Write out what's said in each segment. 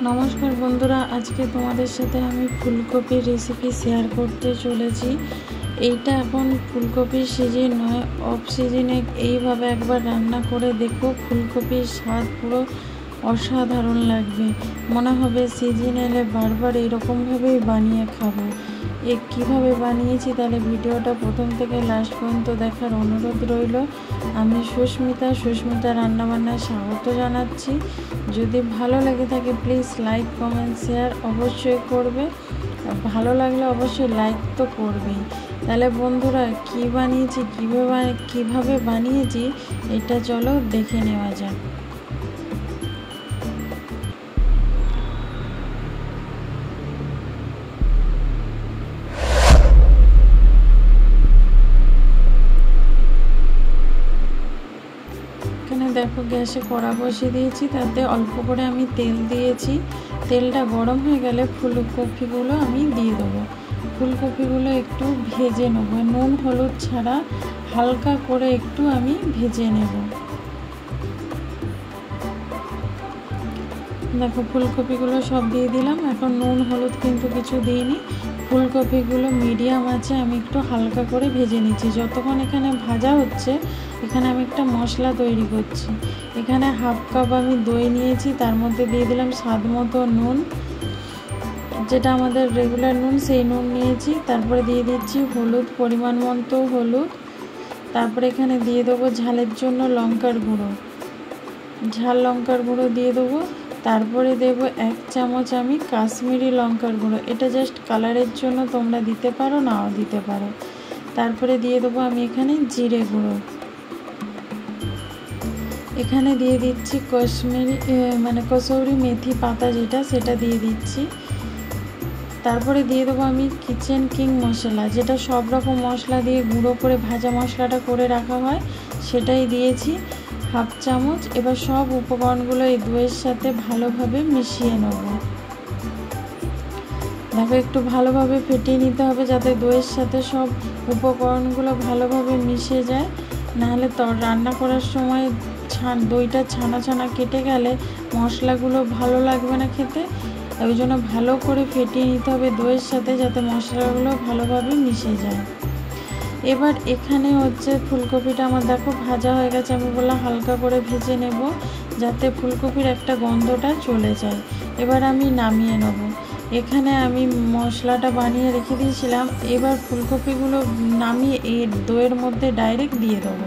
নমস্কার বন্ধুরা, আজকে তোমাদের সাথে আমি ফুলকপির রেসিপি শেয়ার করতে চলেছি। এইটা এখন ফুলকপির সিজন নয়, অফ সিজনে এইভাবে একবার রান্না করে দেখো, ফুলকপির স্বাদ পুরো অসাধারণ লাগবে। মনে হবে সিজন এলে বারবার এইরকমভাবেই বানিয়ে খাবো। কীভাবে বানিয়েছি তাহলে ভিডিওটা প্রথম থেকে লাস্ট পর্যন্ত দেখার অনুরোধ রইল। আমি সুস্মিতা রান্নাবান্নায় স্বাগত জানাচ্ছি। যদি ভালো লেগে থাকে প্লিজ লাইক, কমেন্ট, শেয়ার অবশ্যই করবে। ভালো লাগলে অবশ্যই লাইক তো করবেই। তাহলে বন্ধুরা কী বানিয়েছি, কীভাবে বানিয়েছি এটা চলো দেখে নেওয়া যাক। এখানে দেখো গ্যাসে কড়া বসিয়ে দিয়েছি, তাতে অল্প করে আমি তেল দিয়েছি। তেলটা গরম হয়ে গেলে ফুলকপিগুলো আমি দিয়ে দেবো। ফুলকপিগুলো একটু ভেজে নেব, নুন হলুদ ছাড়া হালকা করে একটু আমি ভেজে নেব। দেখো ফুলকপিগুলো সব দিয়ে দিলাম। এখন নুন হলুদ কিন্তু কিছু দিইনি। ফুলকপিগুলো মিডিয়াম আছে আমি একটু হালকা করে ভেজে নিচ্ছি। যতক্ষণ এখানে ভাজা হচ্ছে এখানে আমি একটা মশলা তৈরি করছি। এখানে হাফ কাপ আমি দই নিয়েছি, তার মধ্যে দিয়ে দিলাম স্বাদ মতো নুন, যেটা আমাদের রেগুলার নুন, সেই নুন নিয়েছি। তারপরে দিয়ে দিচ্ছি হলুদ, পরিমাণ মতো হলুদ। তারপরে এখানে দিয়ে দেবো ঝালের জন্য লঙ্কার গুঁড়ো, ঝাল লঙ্কার গুঁড়ো দিয়ে দেবো। তারপরে দেব 1 চামচ আমি কাশ্মীরি লঙ্কার গুঁড়ো, এটা জাস্ট কালারের জন্য, তোমরা দিতে পারো নাও দিতে পারো। তারপরে দিয়ে দেবো আমি এখানে জিরে গুঁড়ো। এখানে দিয়ে দিচ্ছি কসৌরি মেথি পাতা, সেটা দিয়ে দিচ্ছি। তারপরে দিয়ে দেবো আমি কিচেন কিং মশলা, যেটা সব রকম মশলা দিয়ে গুঁড়ো করে ভাজা মশলাটা করে রাখা হয়, সেটাই দিয়েছি হাফ চামচ। এবার সব উপকরণগুলো এই দইয়ের সাথে ভালোভাবে মিশিয়ে নেব। দেখো একটু ভালোভাবে ফেটিয়ে নিতে হবে যাতে দইয়ের সাথে সব উপকরণগুলো ভালোভাবে মিশে যায়, নাহলে রান্না করার সময় দইটা ছানা কেটে গেলে মশলাগুলো ভালো লাগবে না খেতে। ওই জন্য ভালো করে ফেটিয়ে নিতে হবে দইয়ের সাথে, যাতে মশলাগুলো ভালোভাবে মিশে যায়। এবার এখানে ফুলকপিটা আমার দেখো ভাজা হয়ে গেছে। আমি বললাম হালকা করে ভেজে নেব যাতে ফুলকপির একটা গন্ধটা চলে যায়। এবার আমি নামিয়ে নেব। এখানে আমি মশলাটা বানিয়ে রেখে দিয়েছিলাম, এবার ফুলকপিগুলো নামিয়ে এই দইয়ের মধ্যে ডাইরেক্ট দিয়ে দেবো।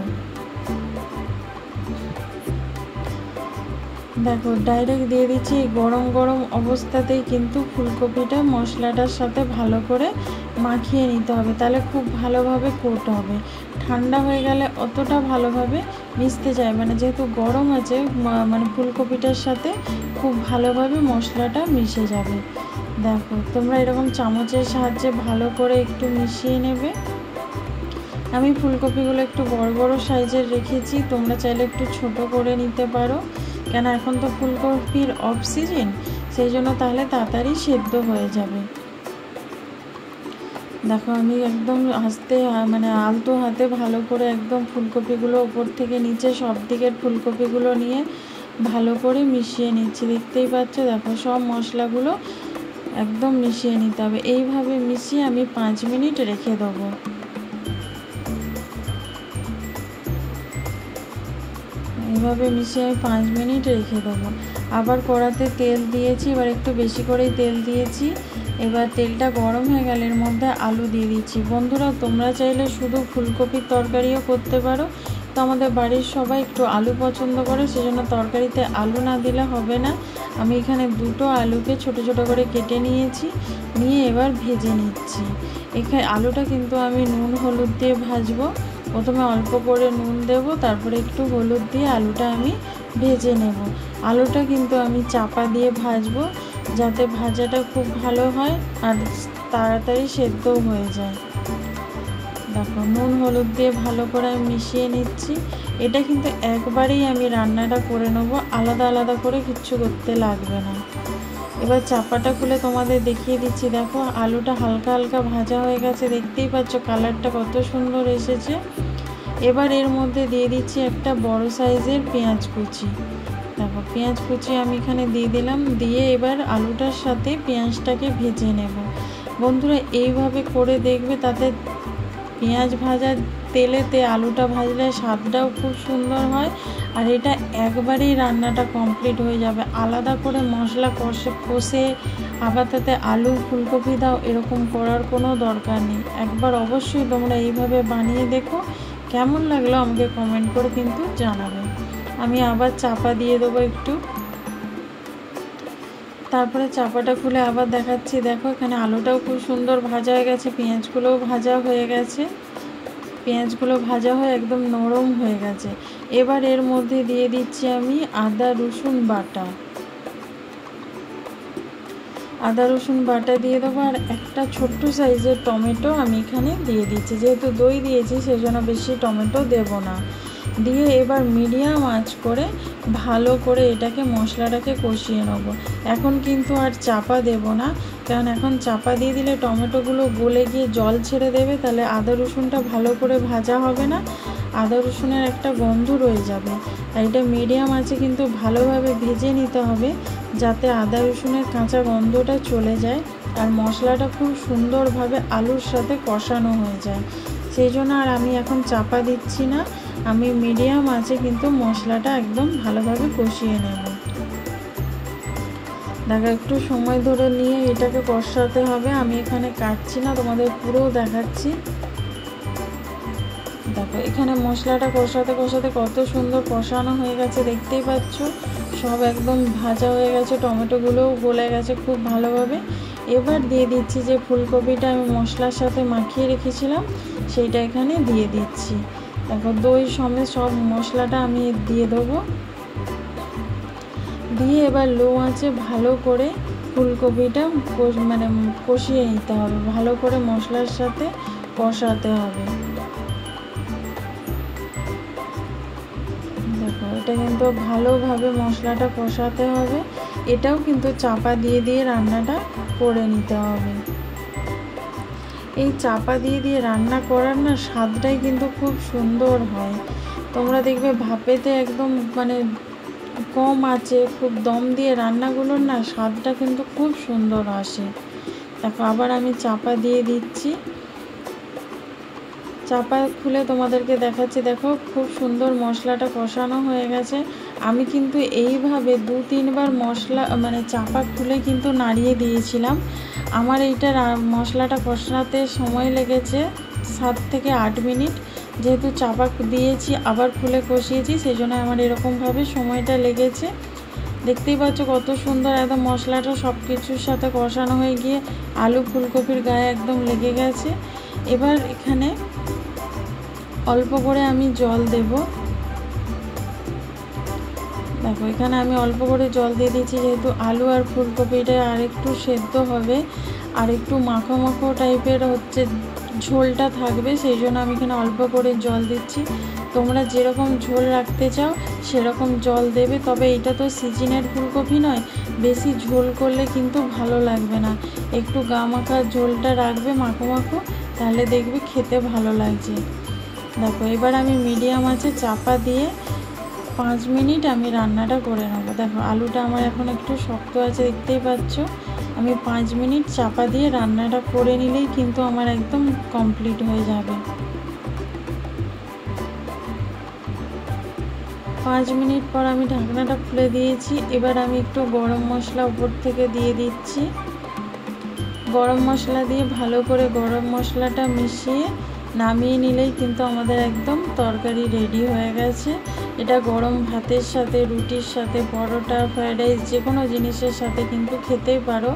দেখো ডাইরেক্ট দিয়ে দিচ্ছি। গরম গরম অবস্থাতেই কিন্তু ফুলকপিটা মশলাটার সাথে ভালো করে মাখিয়ে নিতে হবে, তাহলে খুব ভালোভাবে কোট হবে। ঠান্ডা হয়ে গেলে অতটা ভালোভাবে মিশতে যায়, যেহেতু গরম আছে ফুলকপিটার সাথে খুব ভালোভাবে মশলাটা মিশে যাবে। দেখো তোমরা এরকম চামচের সাহায্যে ভালো করে একটু মিশিয়ে নেবে। আমি ফুলকপিগুলো একটু বড় বড় সাইজের রেখেছি, তোমরা চাইলে একটু ছোট করে নিতে পারো, কেন এখন তো ফুলকপির অফ সিজন, সেই জন্য তাহলে তাড়াতাড়ি সেদ্ধ হয়ে যাবে। দেখো আমি একদম আলতো হাতে ভালো করে একদম ফুলকপিগুলো ওপর থেকে নিচে সব দিকের ফুলকপিগুলো নিয়ে ভালো করে মিশিয়ে নিচ্ছি। দেখতেই পাচ্ছ, দেখো সব মশলাগুলো একদম মিশিয়ে নিতে হবে। এইভাবে মিশিয়ে আমি 5 মিনিট রেখে দেবো। এইভাবে মিশিয়ে আমি 5 মিনিট রেখে দেবো। আবার কড়াতে তেল দিয়েছি, এবার একটু বেশি করেই তেল দিয়েছি। এবার তেলটা গরম হয়ে গেলে এর মধ্যে আলু দিয়ে দিচ্ছি। বন্ধুরা তোমরা চাইলে শুধু ফুলকপির তরকারিও করতে পারো, তো আমাদের বাড়ির সবাই একটু আলু পছন্দ করে, সেজন্য তরকারিতে আলু না দিলে হবে না। আমি এখানে 2টো আলুকে ছোট ছোট করে কেটে নিয়েছি, নিয়ে এবার ভেজে নিচ্ছি। এখানে আলুটা কিন্তু আমি নুন হলুদ দিয়ে ভাজবো। প্রথমে অল্প করে নুন দেব, তারপরে একটু হলুদ দিয়ে আলুটা আমি ভেজে নেব। আলুটা কিন্তু আমি চাপা দিয়ে ভাজবো, যাতে ভাজাটা খুব ভালো হয় আর তাড়াতাড়ি সেদ্ধও হয়ে যায়। দেখো নুন হলুদ দিয়ে ভালো করে আমি মিশিয়ে নিচ্ছি। এটা কিন্তু একবারেই আমি রান্নাটা করে নেব, আলাদা আলাদা করে কিচ্ছু করতে লাগবে না। এবার চাপাটা খুলে তোমাদের দেখিয়ে দিচ্ছি। দেখো আলুটা হালকা হালকা ভাজা হয়ে গেছে, দেখতেই পাচ্ছ কালারটা কত সুন্দর এসেছে। এবার এর মধ্যে দিয়ে দিচ্ছি একটা বড় সাইজের পেঁয়াজ কুচি। দেখো পেঁয়াজ কুচি আমি এখানে দিয়ে দিলাম, দিয়ে এবার আলুটার সাথে পেঁয়াজটাকে ভেজে নেব। বন্ধুরা এইভাবে করে দেখবে, তাতে পেঁয়াজ ভাজার তেলেতে আলুটা ভাজলে স্বাদটাও খুব সুন্দর হয়। আর এটা একবারেই রান্নাটা কমপ্লিট হয়ে যাবে, আলাদা করে মশলা কষে আবার তাতে আলু ফুলকপি দাও এরকম করার কোনো দরকার নেই। একবার অবশ্যই তোমরা এইভাবে বানিয়ে দেখো, কেমন লাগলো আমাকে কমেন্ট করে কিন্তু জানাবে। আমি আবার চাপা দিয়ে দেবো একটু, তারপরে চাপাটা খুলে আবার দেখাচ্ছি। দেখো এখানে আলুটাও খুব সুন্দর ভাজা হয়ে গেছে, পেঁয়াজগুলোও ভাজা হয়ে গেছে, পেঁয়াজগুলো ভাজা হয়ে একদম নরম হয়ে গেছে। এবার এর মধ্যে দিয়ে দিচ্ছি আমি আদা রসুন বাটা, আদা রসুন বাটা দিয়ে দেবো। আর একটা ছোট্ট সাইজের টমেটো আমি এখানে দিয়ে দিচ্ছি, যেহেতু দই দিয়েছি সেজন্য বেশি টমেটো দেব না। দিয়ে এবার মিডিয়াম আঁচ করে ভালো করে এটাকে মশলাটাকে কষিয়ে নেবো। এখন কিন্তু আর চাপা দেব না, কারণ এখন চাপা দিয়ে দিলে টমেটোগুলো গলে গিয়ে জল ছেড়ে দেবে, তাহলে আদা রসুনটা ভালো করে ভাজা হবে না, আদা রসুনের একটা গন্ধ রয়ে যাবে। আর এটা মিডিয়াম আঁচে কিন্তু ভালোভাবে ভেজে নিতে হবে, যাতে আদা রসুনের কাঁচা গন্ধটা চলে যায় আর মশলাটা খুব সুন্দরভাবে আলুর সাথে কষানো হয়ে যায়। সেই জন্য আর আমি এখন চাপা দিচ্ছি না, আমি মিডিয়াম আঁচে কিন্তু মশলাটা একদম ভালোভাবে কষিয়ে নেব। দেখো একটু সময় ধরে নিয়ে এটাকে কষাতে হবে, আমি এখানে কাটছি না, তোমাদের পুরো দেখাচ্ছি। দেখো এখানে মশলাটা কষাতে কষাতে কত সুন্দর কষানো হয়ে গেছে, দেখতেই পাচ্ছ সব একদম ভাজা হয়ে গেছে, টমেটোগুলোও গলে গেছে খুব ভালোভাবে। এবার দিয়ে দিচ্ছি যে ফুলকপিটা আমি মশলার সাথে মাখিয়ে রেখেছিলাম, সেইটা এখানে দিয়ে দিচ্ছি। দেখো দই সমেত সব মশলাটা আমি দিয়ে দেবো, দিয়ে এবার লো আঁচে ভালো করে ফুলকপিটা মানে কষিয়ে নিতে হবে, ভালো করে মশলার সাথে কষাতে হবে। দেখো এটা কিন্তু ভালোভাবে মশলাটা কষাতে হবে, এটাও কিন্তু চাপা দিয়ে দিয়ে রান্নাটা করে নিতে হবে। এই চাপা দিয়ে দিয়ে রান্না করার না স্বাদটাই কিন্তু খুব সুন্দর হয়। তোমরা দেখবে ভাপেতে একদম মানে কম আছে, খুব দম দিয়ে রান্নাগুলোর না স্বাদটা কিন্তু খুব সুন্দর আসে। দেখো আবার আমি চাপা দিয়ে দিচ্ছি, চাপা খুলে তোমাদেরকে দেখাচ্ছি। দেখো খুব সুন্দর মশলাটা কষানো হয়ে গেছে। আমি কিন্তু এইভাবে 2-3 বার মশলা মানে চাপা খুলে কিন্তু নাড়িয়ে দিয়েছিলাম। আমার এইটা মশলাটা কষাতে সময় লেগেছে 7 থেকে 8 মিনিট, যেহেতু চাপা দিয়েছি আবার খুলে কষিয়েছি, সেই জন্য আমার এরকমভাবে সময়টা লেগেছে। দেখতেই পাচ্ছ কত সুন্দর একদম মশলাটা সব কিছুর সাথে কষানো হয়ে গিয়ে আলু ফুলকপির গায়ে একদম লেগে গেছে। এবার এখানে অল্প করে আমি জল দেব। দেখো এখানে আমি অল্প করে জল দিয়ে দিচ্ছি, যেহেতু আলু আর ফুলকপিটা আর একটু সেদ্ধ হবে, আর একটু মাখো মাখো টাইপের হচ্ছে ঝোলটা থাকবে, সেই জন্য আমি এখানে অল্প করে জল দিচ্ছি। তোমরা যেরকম ঝোল রাখতে চাও সেরকম জল দেবে, তবে এটা তো সিজনের ফুলকপি নয়, বেশি ঝোল করলে কিন্তু ভালো লাগবে না, একটু গা মাখা ঝোলটা রাখবে মাখো মাখো, তাহলে দেখবে খেতে ভালো লাগছে। দেখো এবার আমি মিডিয়াম আঁচে চাপা দিয়ে 5 মিনিট আমি রান্নাটা করে নেবো। দেখো আলুটা আমার এখন একটু শক্ত আছে, দেখতেই পাচ্ছ। আমি 5 মিনিট চাপা দিয়ে রান্নাটা করে নিলেই কিন্তু আমার একদম কমপ্লিট হয়ে যাবে। 5 মিনিট পর আমি ঢাকনাটা খুলে দিয়েছি। এবার আমি একটু গরম মশলা উপর থেকে দিয়ে দিচ্ছি। গরম মশলা দিয়ে ভালো করে গরম মশলাটা মিশিয়ে নামিয়ে নিলেই কিন্তু আমাদের একদম তরকারি রেডি হয়ে গেছে। এটা গরম ভাতের সাথে, রুটির সাথে, পরোটা, ফ্রাইড রাইস যে কোনো জিনিসের সাথে কিন্তু খেতেই পারো।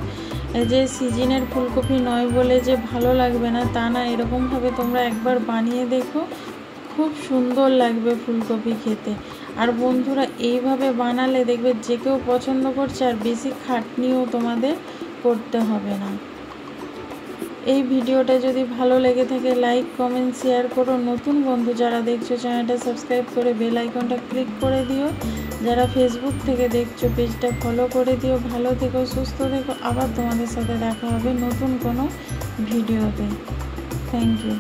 এই যে সিজনের ফুলকপি নয় বলে যে ভালো লাগবে না তা না, এরকমভাবে তোমরা একবার বানিয়ে দেখো, খুব সুন্দর লাগবে ফুলকপি খেতে। আর বন্ধুরা এইভাবে বানালে দেখবে যে কেউ পছন্দ করছে, আর বেশি খাটনিও তোমাদের করতে হবে না। এই ভিডিওটা যদি ভালো লেগে থাকে লাইক কমেন্ট শেয়ার করো। নতুন বন্ধু যারা দেখছো চ্যানেলটা সাবস্ক্রাইব করে বেল আইকনটা ক্লিক করে দিও। যারা ফেসবুক থেকে দেখছো পেজটা ফলো করে দিও। ভালো থেকো, সুস্থ থেকো, আবার তোমাদের সাথে দেখা হবে নতুন কোনো ভিডিওতে। Thank you.